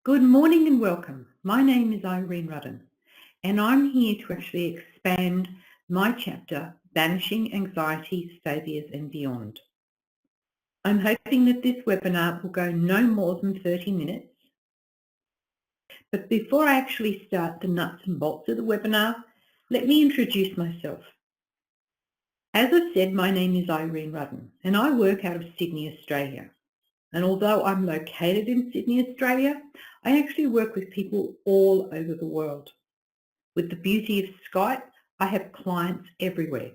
Good morning and welcome. My name is Irene Rudden and I'm here to actually expand my chapter, Banishing Anxieties, Phobias and Beyond. I'm hoping that this webinar will go no more than 30 minutes. But before I actually start the nuts and bolts of the webinar, let me introduce myself. As I said, my name is Irene Rudden and I work out of Sydney, Australia. And although I'm located in Sydney, Australia, I actually work with people all over the world. With the beauty of Skype, I have clients everywhere.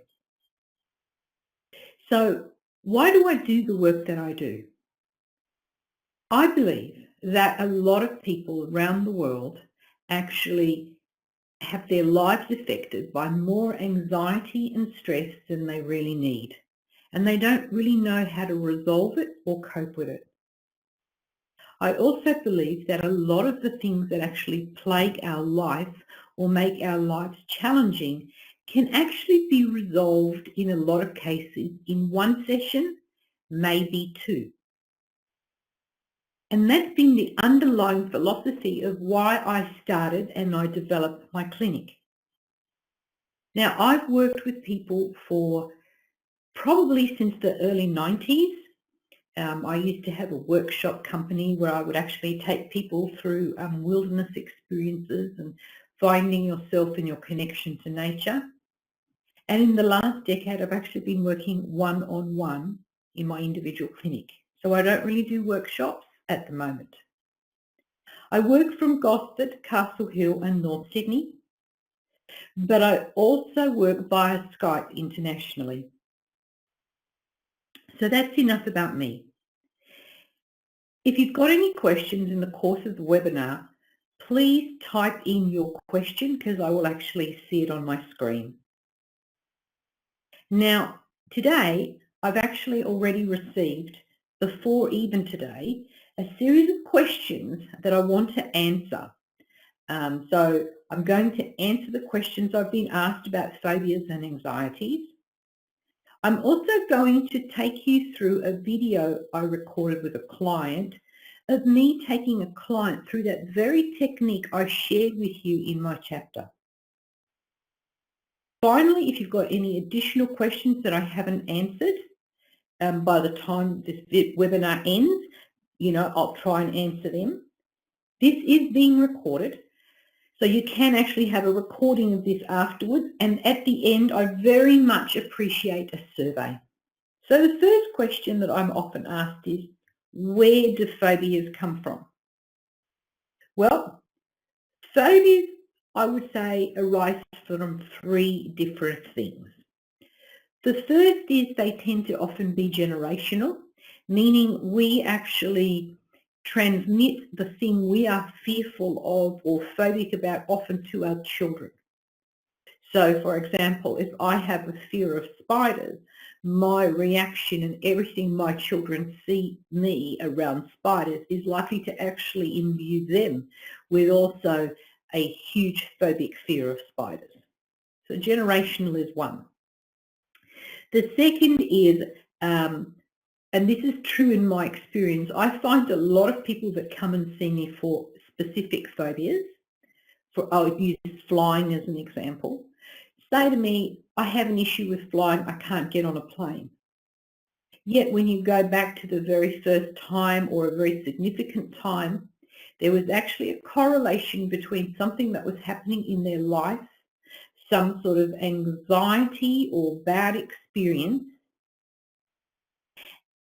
So why do I do the work that I do? I believe that a lot of people around the world actually have their lives affected by more anxiety and stress than they really need. And they don't really know how to resolve it or cope with it. I also believe that a lot of the things that actually plague our life or make our lives challenging can actually be resolved in a lot of cases in one session, maybe two. And that's been the underlying philosophy of why I started and I developed my clinic. Now, I've worked with people for probably since the early 90s. I used to have a workshop company where I would actually take people through wilderness experiences and finding yourself and your connection to nature. And in the last decade, I've actually been working one-on-one in my individual clinic. So I don't really do workshops at the moment. I work from Gosford, Castle Hill and North Sydney, but I also work via Skype internationally. So that's enough about me. If you've got any questions in the course of the webinar, please type in your question because I will actually see it on my screen. Now, today, I've actually already received, before even today, a series of questions that I want to answer. So I'm going to answer the questions I've been asked about phobias and anxieties. I'm also going to take you through a video I recorded with a client of me taking a client through that very technique I shared with you in my chapter. Finally, if you've got any additional questions that I haven't answered by the time this webinar ends, I'll try and answer them. This is being recorded, so you can actually have a recording of this afterwards, and at the end I very much appreciate a survey. So the first question that I'm often asked is, where do phobias come from? Well, phobias, I would say, arise from three different things. The first is they tend to often be generational, meaning we actually transmit the thing we are fearful of or phobic about often to our children. So, for example, if I have a fear of spiders, my reaction and everything my children see me around spiders is likely to actually imbue them with also a huge phobic fear of spiders. So generational is one. The second is, and this is true in my experience, I find a lot of people that come and see me for specific phobias, I'll use flying as an example, say to me, I have an issue with flying, I can't get on a plane. Yet when you go back to the very first time or a very significant time, there was actually a correlation between something that was happening in their life, some sort of anxiety or bad experience,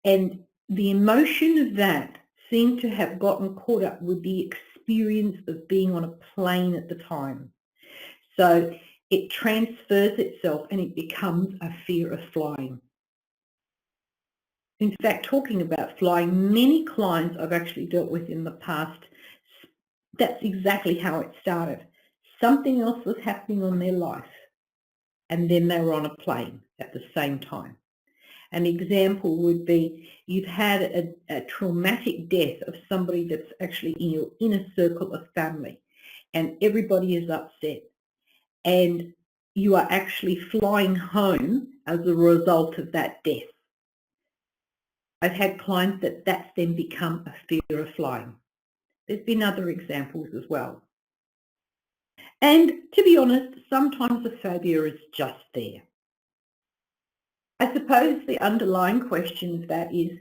and the emotion of that seemed to have gotten caught up with the experience of being on a plane at the time. So it transfers itself and it becomes a fear of flying. In fact, talking about flying, many clients I've actually dealt with in the past, that's exactly how it started. Something else was happening on their life and then they were on a plane at the same time. An example would be you've had a traumatic death of somebody that's actually in your inner circle of family and everybody is upset and you are actually flying home as a result of that death. I've had clients that's then become a fear of flying. There's been other examples as well. And to be honest, sometimes the phobia is just there. I suppose the underlying question of that is,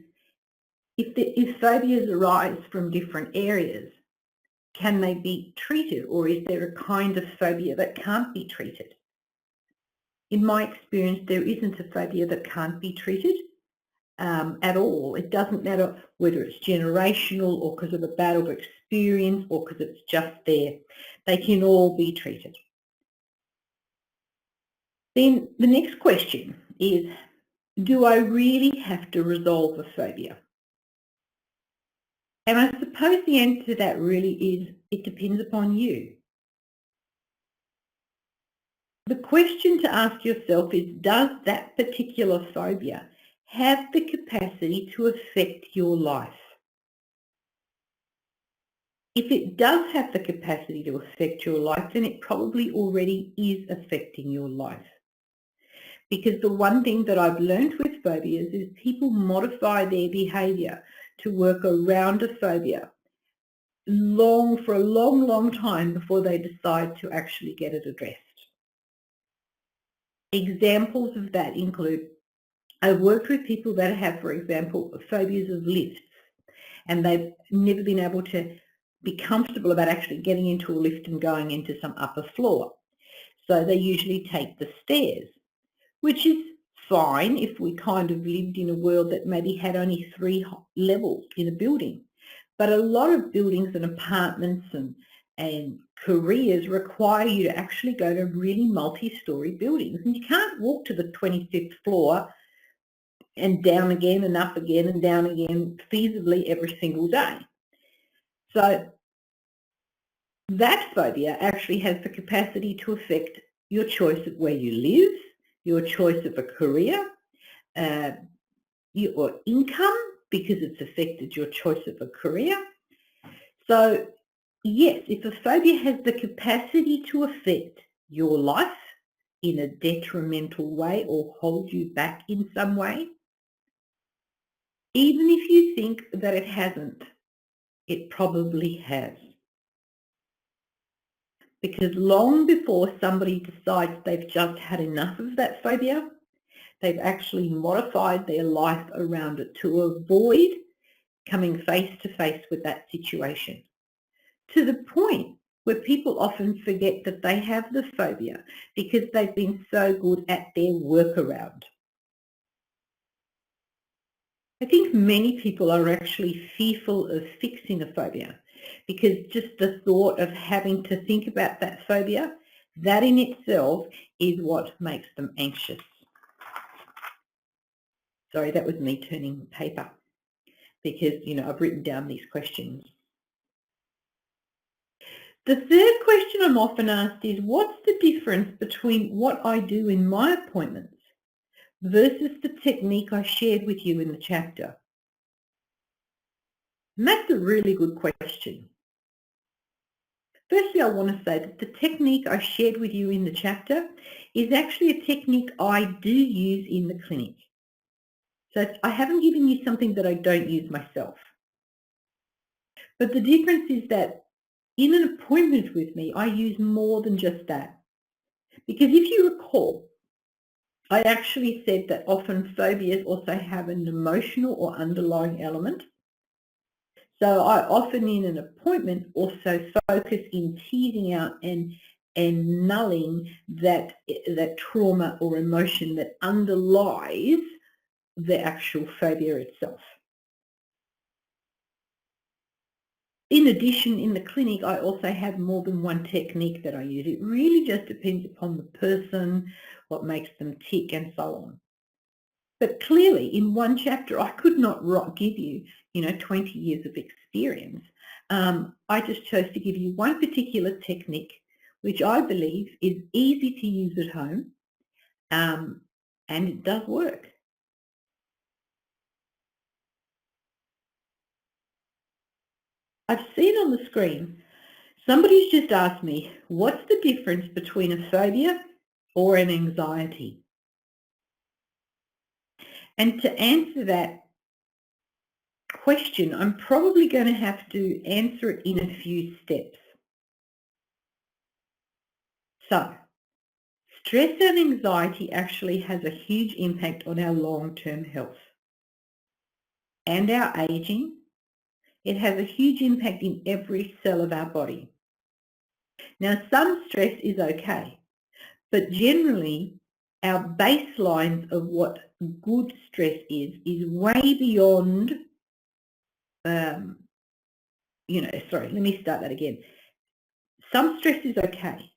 if phobias arise from different areas, can they be treated, or is there a kind of phobia that can't be treated? In my experience, there isn't a phobia that can't be treated at all. It doesn't matter whether it's generational or because of a bad experience or because it's just there. They can all be treated. Then the next question is, do I really have to resolve a phobia? And I suppose the answer to that really is, it depends upon you. The question to ask yourself is, does that particular phobia have the capacity to affect your life? If it does have the capacity to affect your life, then it probably already is affecting your life. Because the one thing that I've learned with phobias is people modify their behaviour to work around a phobia for a long time before they decide to actually get it addressed. Examples of that include, I've worked with people that have, for example, phobias of lifts, and they've never been able to be comfortable about actually getting into a lift and going into some upper floor. So they usually take the stairs, which is fine if we kind of lived in a world that maybe had only 3 levels in a building. But a lot of buildings and apartments and careers require you to actually go to really multi-storey buildings. And you can't walk to the 25th floor and down again and up again and down again feasibly every single day. So that phobia actually has the capacity to affect your choice of where you live, your choice of a career, your income, because it's affected your choice of a career. So yes, if a phobia has the capacity to affect your life in a detrimental way or hold you back in some way, even if you think that it hasn't, it probably has. Because long before somebody decides they've just had enough of that phobia, they've actually modified their life around it to avoid coming face to face with that situation. To the point where people often forget that they have the phobia because they've been so good at their workaround. I think many people are actually fearful of fixing a phobia because just the thought of having to think about that phobia, that in itself is what makes them anxious. Sorry, that was me turning paper because, I've written down these questions. The third question I'm often asked is, what's the difference between what I do in my appointments versus the technique I shared with you in the chapter? And that's a really good question. Firstly, I want to say that the technique I shared with you in the chapter is actually a technique I do use in the clinic. So I haven't given you something that I don't use myself. But the difference is that in an appointment with me, I use more than just that. Because if you recall, I actually said that often phobias also have an emotional or underlying element. So I often in an appointment also focus in teasing out and nulling that trauma or emotion that underlies the actual phobia itself. In addition, in the clinic, I also have more than one technique that I use. It really just depends upon the person, what makes them tick, and so on. But clearly, in one chapter, I could not give you, 20 years of experience. I just chose to give you one particular technique, which I believe is easy to use at home, and it does work. I've seen on the screen, somebody's just asked me, what's the difference between a phobia or an anxiety? And to answer that, question, I'm probably going to have to answer it in a few steps. So, stress and anxiety actually has a huge impact on our long-term health and our aging. It has a huge impact in every cell of our body. Now, some stress is okay, but generally our baselines of what good stress is way beyond, sorry, let me start that again. Some stress is okay,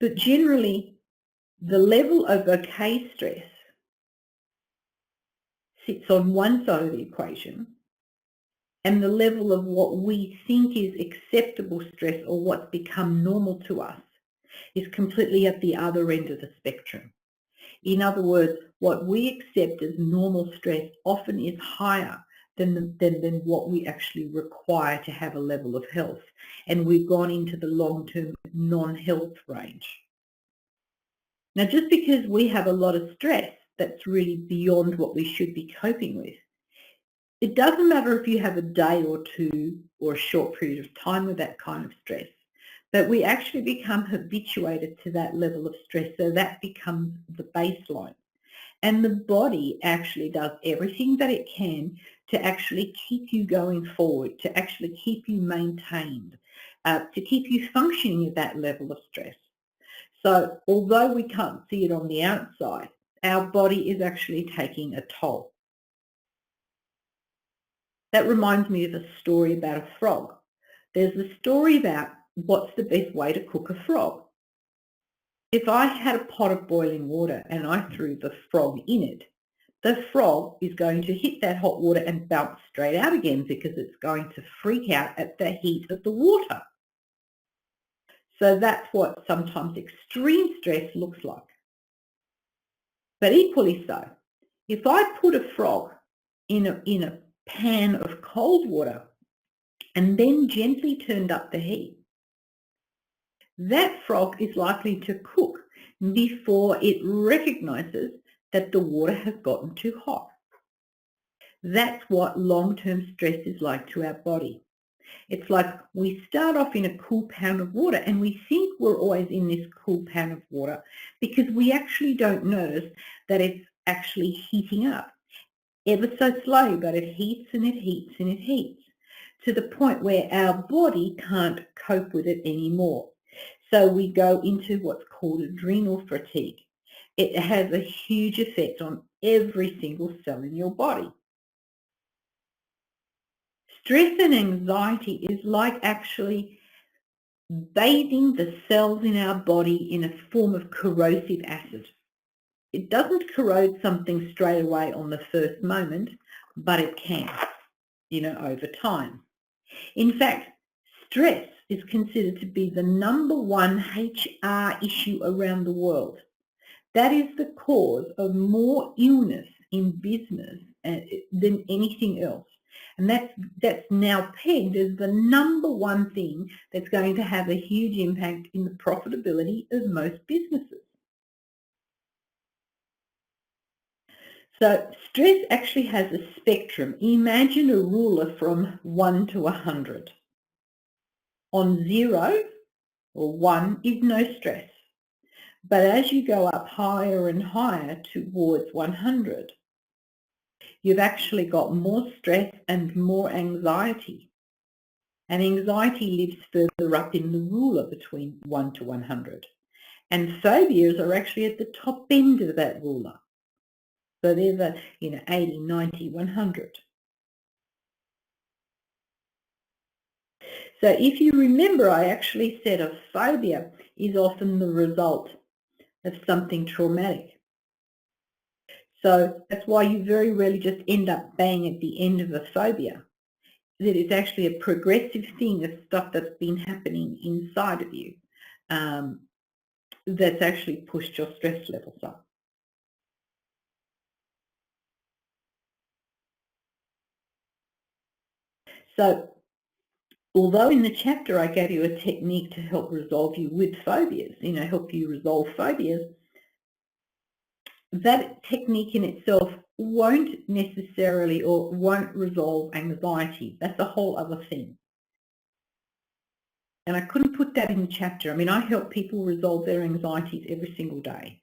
but generally the level of okay stress sits on one side of the equation, and the level of what we think is acceptable stress or what's become normal to us is completely at the other end of the spectrum. In other words, what we accept as normal stress often is higher than what we actually require to have a level of health. And we've gone into the long-term non-health range. Now, just because we have a lot of stress that's really beyond what we should be coping with, it doesn't matter if you have a day or two or a short period of time with that kind of stress, but we actually become habituated to that level of stress, so that becomes the baseline. And the body actually does everything that it can to actually keep you going forward, to actually keep you maintained, to keep you functioning at that level of stress. So although we can't see it on the outside, our body is actually taking a toll. That reminds me of a story about a frog. There's a story about what's the best way to cook a frog. If I had a pot of boiling water and I threw the frog in it, the frog is going to hit that hot water and bounce straight out again because it's going to freak out at the heat of the water. So that's what sometimes extreme stress looks like. But equally so, if I put a frog in a pan of cold water and then gently turned up the heat, that frog is likely to cook before it recognizes that the water has gotten too hot. That's what long-term stress is like to our body. It's like we start off in a cool pan of water and we think we're always in this cool pan of water because we actually don't notice that it's actually heating up ever so slowly, but it heats and it heats and it heats to the point where our body can't cope with it anymore. So we go into what's called adrenal fatigue. It has a huge effect on every single cell in your body. Stress and anxiety is like actually bathing the cells in our body in a form of corrosive acid. It doesn't corrode something straight away on the first moment, but it can, over time. In fact, stress is considered to be the #1 HR issue around the world. That is the cause of more illness in business than anything else. And that's now pegged as the #1 thing that's going to have a huge impact in the profitability of most businesses. So stress actually has a spectrum. Imagine a ruler from 1 to 100. On 0 or 1 is no stress. But as you go up higher and higher towards 100, you've actually got more stress and more anxiety. And anxiety lives further up in the ruler between 1 to 100. And phobias are actually at the top end of that ruler. So they're the 80, 90, 100. So if you remember, I actually said a phobia is often the result of something traumatic. So that's why you very rarely just end up bang at the end of a phobia. That it's actually a progressive thing of stuff that's been happening inside of you that's actually pushed your stress levels up. So although in the chapter I gave you a technique to help resolve you with phobias, help you resolve phobias, that technique in itself won't necessarily or won't resolve anxiety. That's a whole other thing. And I couldn't put that in the chapter. I mean, I help people resolve their anxieties every single day,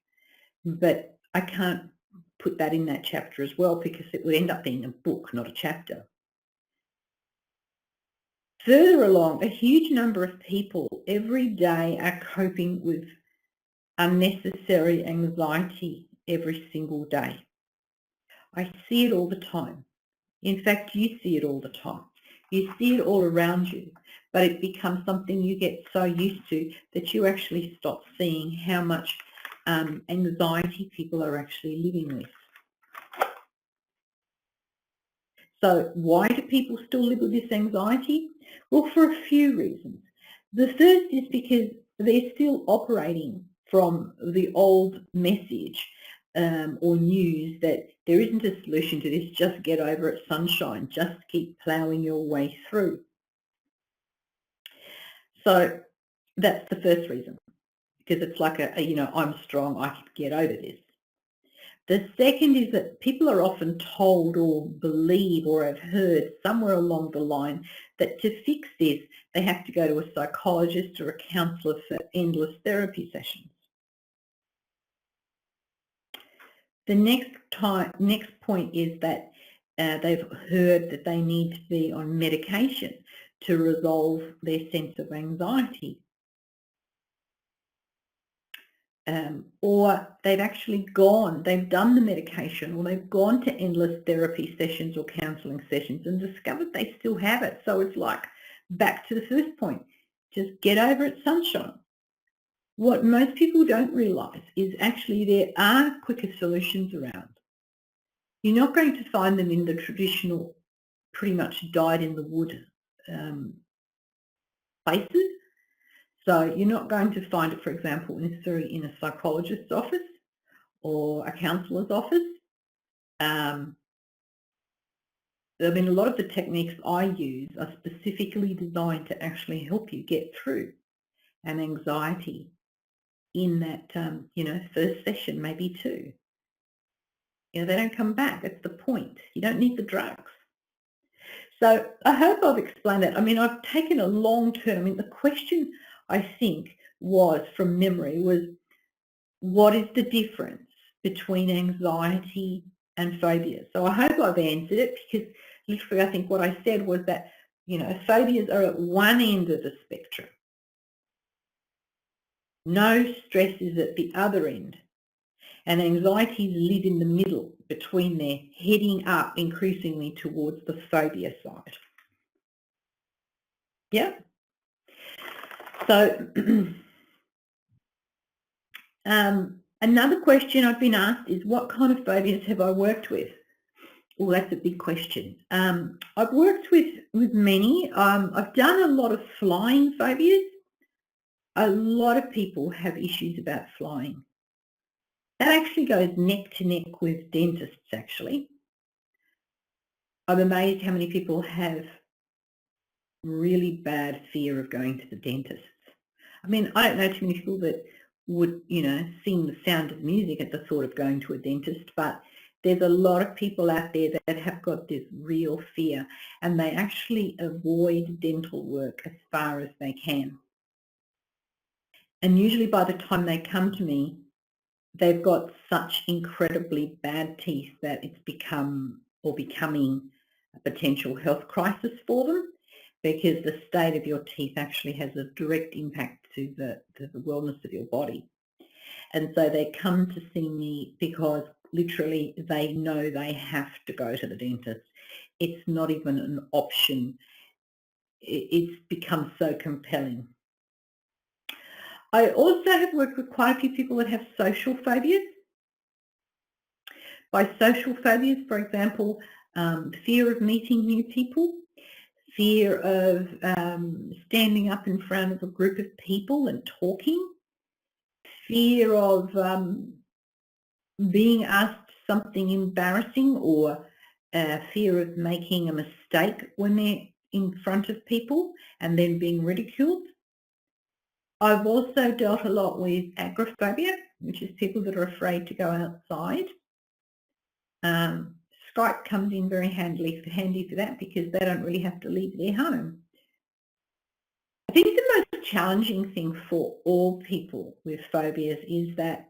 but I can't put that in that chapter as well because it would end up being a book, not a chapter. Further along, a huge number of people every day are coping with unnecessary anxiety every single day. I see it all the time. In fact, you see it all the time. You see it all around you, but it becomes something you get so used to that you actually stop seeing how much anxiety people are actually living with. So why do people still live with this anxiety? Well, for a few reasons. The first is because they're still operating from the old message or news that there isn't a solution to this, just get over it, sunshine, just keep ploughing your way through. So that's the first reason, because it's like I'm strong, I can get over this. The second is that people are often told or believe or have heard somewhere along the line that to fix this, they have to go to a psychologist or a counsellor for endless therapy sessions. The next point is that they've heard that they need to be on medication to resolve their sense of anxiety. Or they've done the medication, or they've gone to endless therapy sessions or counselling sessions and discovered they still have it. So it's like back to the first point, just get over it, sunshine. What most people don't realise is actually there are quicker solutions around. You're not going to find them in the traditional, pretty much dyed in the wood places. So you're not going to find it, for example, necessarily in a psychologist's office or a counsellor's office. I mean, a lot of the techniques I use are specifically designed to actually help you get through an anxiety in that, first session, maybe two. They don't come back. That's the point. You don't need the drugs. So I hope I've explained that. I mean, I've taken a long term. I mean, the question I think was, from memory, was what is the difference between anxiety and phobia? So I hope I've answered it, because literally I think what I said was that, phobias are at one end of the spectrum. No stress is at the other end. And anxieties live in the middle between there, heading up increasingly towards the phobia side. Yeah. So another question I've been asked is, what kind of phobias have I worked with? Well, that's a big question. I've worked with many. I've done a lot of flying phobias. A lot of people have issues about flying. That actually goes neck to neck with dentists, actually. I'm amazed how many people have really bad fear of going to the dentist. I mean, I don't know too many people that would, sing the sound of music at the thought of going to a dentist, but there's a lot of people out there that have got this real fear, and they actually avoid dental work as far as they can. And usually by the time they come to me, they've got such incredibly bad teeth that it's becoming a potential health crisis for them, because the state of your teeth actually has a direct impact to the wellness of your body. And so they come to see me because literally they know they have to go to the dentist. It's not even an option. It's become so compelling. I also have worked with quite a few people that have social phobias. By social phobias, for example, fear of meeting new people, fear of standing up in front of a group of people and talking, fear of being asked something embarrassing, or fear of making a mistake when they're in front of people and then being ridiculed. I've also dealt a lot with agoraphobia, which is people that are afraid to go outside. Skype comes in very handy for that because they don't really have to leave their home. I think the most challenging thing for all people with phobias is that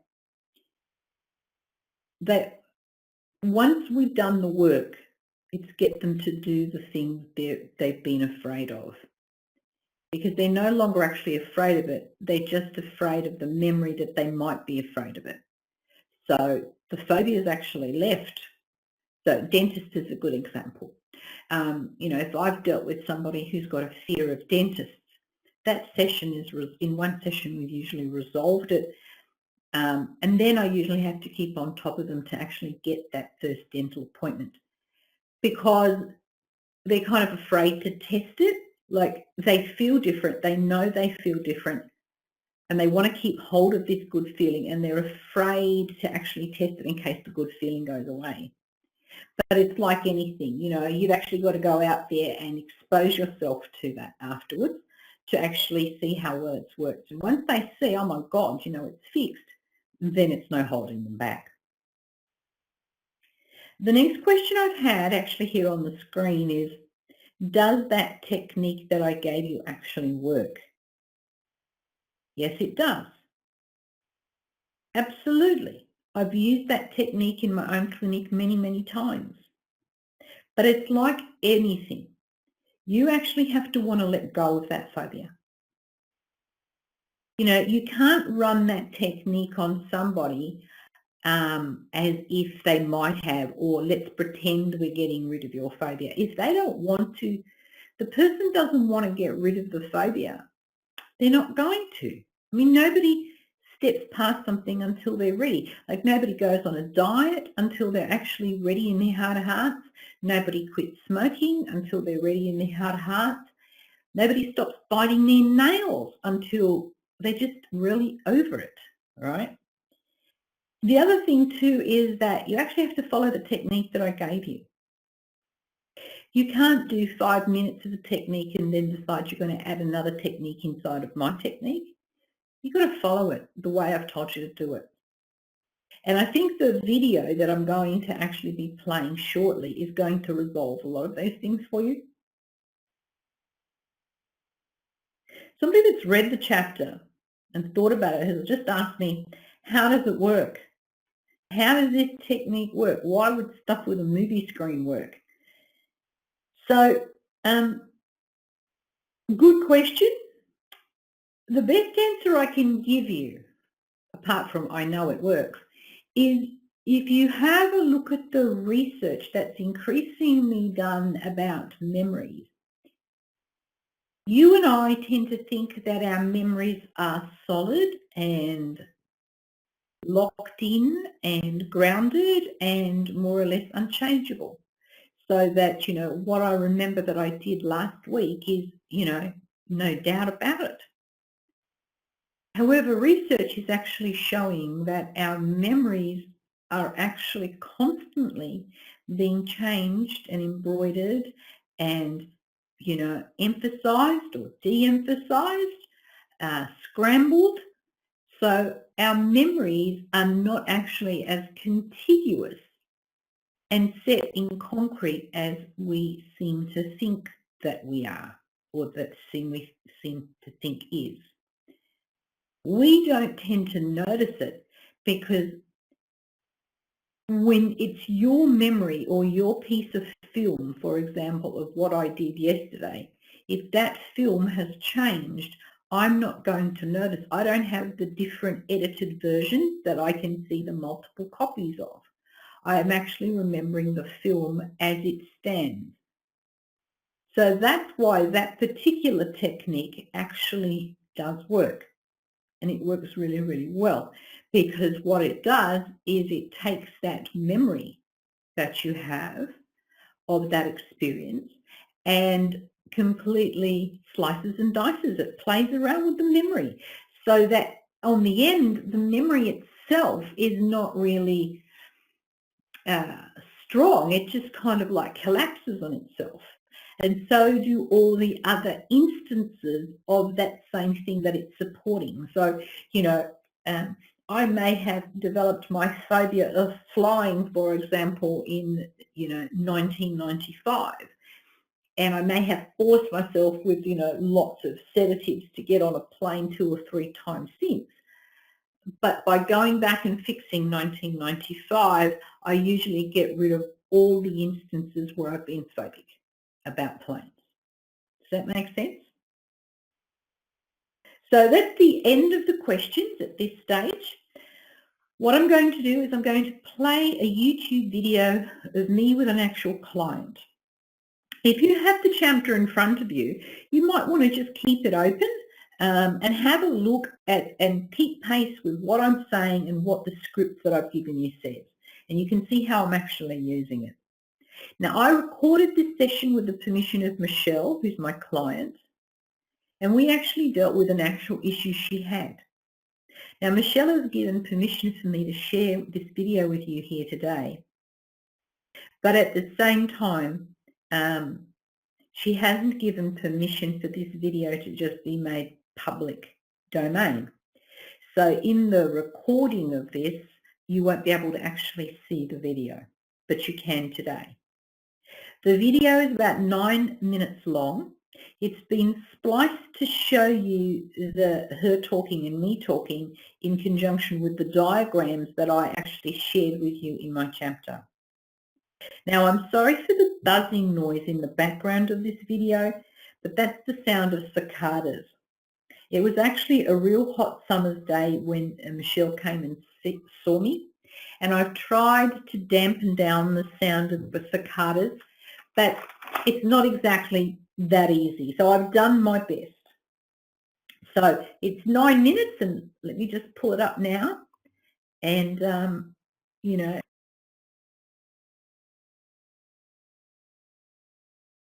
once we've done the work, it's get them to do the things they've been afraid of. Because they're no longer actually afraid of it, they're just afraid of the memory that they might be afraid of it. So the phobia is actually left. So dentist is a good example. If I've dealt with somebody who's got a fear of dentists, that session is, in one session we've usually resolved it, and then I usually have to keep on top of them to actually get that first dental appointment because they're kind of afraid to test it. Like they feel different, they know they feel different, and they want to keep hold of this good feeling, and they're afraid to actually test it in case the good feeling goes away. But it's like anything, you've actually got to go out there and expose yourself to that afterwards to actually see how well it's worked. And once they see, oh my God, it's fixed, then it's no holding them back. The next question I've had actually here on the screen is, does that technique that I gave you actually work? Yes, it does. Absolutely. I've used that technique in my own clinic many, many times. But it's like anything. You actually have to want to let go of that phobia. You can't run that technique on somebody as if they might have, or let's pretend we're getting rid of your phobia. If they don't want to, the person doesn't want to get rid of the phobia, they're not going to. I mean, nobody steps past something until they're ready. Like nobody goes on a diet until they're actually ready in their heart of hearts. Nobody quits smoking until they're ready in their heart of hearts. Nobody stops biting their nails until they're just really over it, right? The other thing too is that you actually have to follow the technique that I gave you. You can't do 5 minutes of a technique and then decide you're going to add another technique inside of my technique. You've got to follow it the way I've taught you to do it. And I think the video that I'm going to actually be playing shortly is going to resolve a lot of those things for you. Somebody that's read the chapter and thought about it has just asked me, how does it work? How does this technique work? Why would stuff with a movie screen work? So, good question. The best answer I can give you, apart from I know it works, is if you have a look at the research that's increasingly done about memories, you and I tend to think that our memories are solid and locked in and grounded and more or less unchangeable. So that, what I remember that I did last week is, no doubt about it. However, research is actually showing that our memories are actually constantly being changed and embroidered and, emphasized or de-emphasized, scrambled. So our memories are not actually as contiguous and set in concrete as we seem to think that we are, or that we seem to think is. We don't tend to notice it because when it's your memory or your piece of film, for example, of what I did yesterday, if that film has changed, I'm not going to notice. I don't have the different edited versions that I can see the multiple copies of. I am actually remembering the film as it stands. So that's why that particular technique actually does work. And it works really, really well, because what it does is it takes that memory that you have of that experience and completely slices and dices it, plays around with the memory, so that on the end, the memory itself is not really strong. It just kind of like collapses on itself. and so do all the other instances of that same thing that it's supporting. So, you know, I may have developed my phobia of flying, for example, in, 1995. And I may have forced myself with, lots of sedatives to get on a plane 2 or 3 times since. But by going back and fixing 1995, I usually get rid of all the instances where I've been phobic about planes. Does that make sense? So that's the end of the questions at this stage. What I'm going to do is I'm going to play a YouTube video of me with an actual client. If you have the chapter in front of you, you might want to just keep it open and have a look at and keep pace with what I'm saying and what the script that I've given you says. And you can see how I'm actually using it. Now, I recorded this session with the permission of Michelle, who's my client, and we actually dealt with an actual issue she had. Now, Michelle has given permission for me to share this video with you here today, but at the same time, she hasn't given permission for this video to just be made public domain. So in the recording of this, you won't be able to actually see the video, but you can today. The video is about 9 minutes long. It's been spliced to show you her talking and me talking in conjunction with the diagrams that I actually shared with you in my chapter. Now, I'm sorry for the buzzing noise in the background of this video, but that's the sound of cicadas. It was actually a real hot summer's day when Michelle came and saw me, and I've tried to dampen down the sound of the cicadas, but it's not exactly that easy. So I've done my best. So it's 9 minutes, and let me just pull it up now. And,